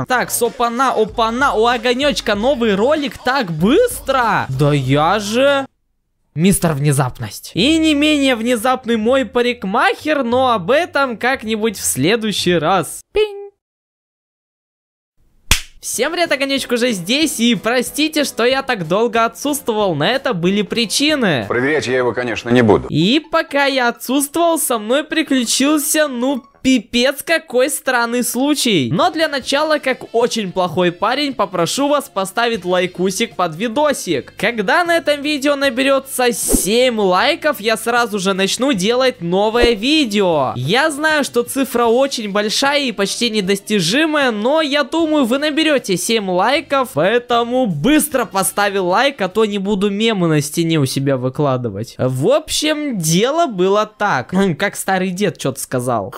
Так, опана, у Огонечка новый ролик так быстро. Да я же... Мистер Внезапность. И не менее внезапный мой парикмахер, но об этом как-нибудь в следующий раз. Пинь. Всем привет, Огонечек уже здесь, и простите, что я так долго отсутствовал, на это были причины. Проверять я его, конечно, не буду. И пока я отсутствовал, со мной приключился, пипец какой странный случай. Но для начала, как очень плохой парень, попрошу вас поставить лайкусик под видосик. Когда на этом видео наберется 7 лайков, я сразу же начну делать новое видео. Я знаю, что цифра очень большая и почти недостижимая, но я думаю, вы наберете 7 лайков, поэтому быстро поставил лайк, а то не буду мемы на стене у себя выкладывать. В общем, дело было так. Как старый дед что-то сказал.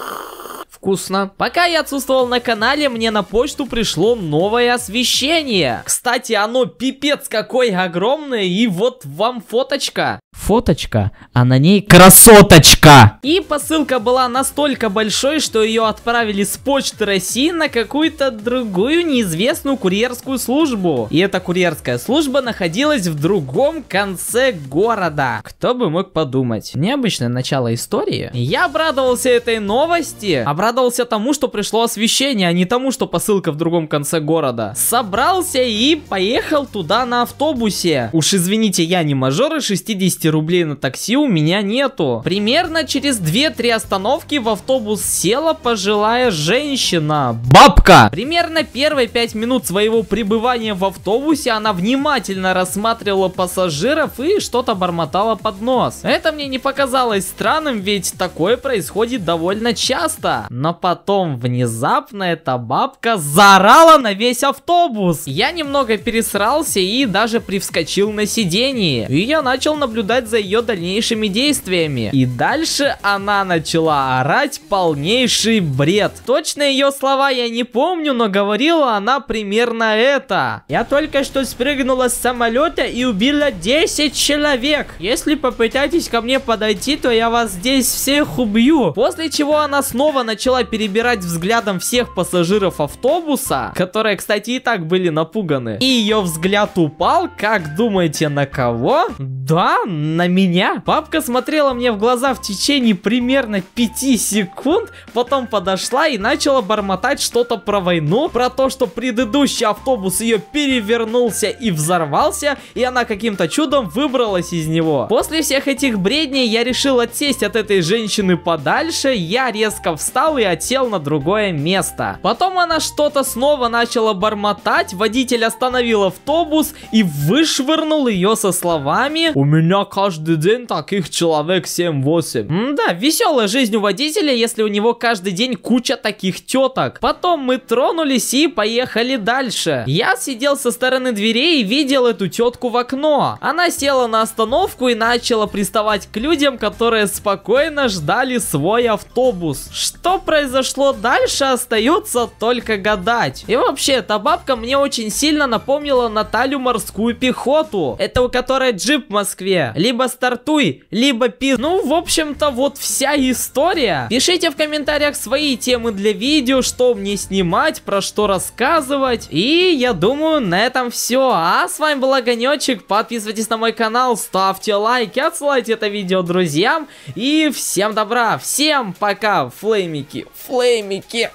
Вкусно. Пока я отсутствовал на канале, мне на почту пришло новое освещение. Кстати, оно пипец какое огромное, и вот вам фоточка. Фоточка, а на ней красоточка. И посылка была настолько большой, что ее отправили с почты России на какую-то другую неизвестную курьерскую службу. И эта курьерская служба находилась в другом конце города. Кто бы мог подумать. Необычное начало истории. Я обрадовался этой новости. Обрадовался тому, что пришло освещение, а не тому, что посылка в другом конце города. Собрался и поехал туда на автобусе. Уж извините, я не мажор, и 60 рублей на такси у меня нету. Примерно через 2-3 остановки в автобус села пожилая женщина. Бабка! Примерно первые 5 минут своего пребывания в автобусе она внимательно рассматривала пассажиров и что-то бормотала под нос. Это мне не показалось странным, ведь такое происходит довольно часто. Но потом внезапно эта бабка заорала на весь автобус. Я немного пересрался и даже привскочил на сиденье. И я начал наблюдать за ее дальнейшими действиями. И дальше она начала орать полнейший бред. Точно ее слова я не помню, но говорила она примерно это. Я только что спрыгнула с самолета и убила 10 человек. Если попытаетесь ко мне подойти, то я вас здесь всех убью. После чего она снова начала перебирать взглядом всех пассажиров автобуса, которые, кстати, и так были напуганы. И ее взгляд упал, как думаете, на кого? Да, на меня. Бабка смотрела мне в глаза в течение примерно 5 секунд, потом подошла и начала бормотать что-то про войну, про то, что предыдущий автобус ее перевернулся и взорвался, и она каким-то чудом выбралась из него. После всех этих бредней я решил отсесть от этой женщины подальше, я резко встал и отсел на другое место. Потом она что-то снова начала бормотать, водитель остановил автобус и вышвырнул ее со словами: «У меня каждый день таких человек 7-8. Да, веселая жизнь у водителя, если у него каждый день куча таких теток. Потом мы тронулись и поехали дальше. Я сидел со стороны дверей и видел эту тетку в окно. Она села на остановку и начала приставать к людям, которые спокойно ждали свой автобус. Что произошло дальше, остается только гадать. И вообще, эта бабка мне очень сильно напомнила Наталью Морскую Пехоту. Это у которой джип в Москве. Либо стартуй, либо пи... Ну, в общем-то, вот вся история. Пишите в комментариях свои темы для видео, что мне снимать, про что рассказывать. И я думаю, на этом все. А с вами был Огонечек. Подписывайтесь на мой канал, ставьте лайки, отсылайте это видео друзьям. И всем добра, всем пока, флеймики, флеймики.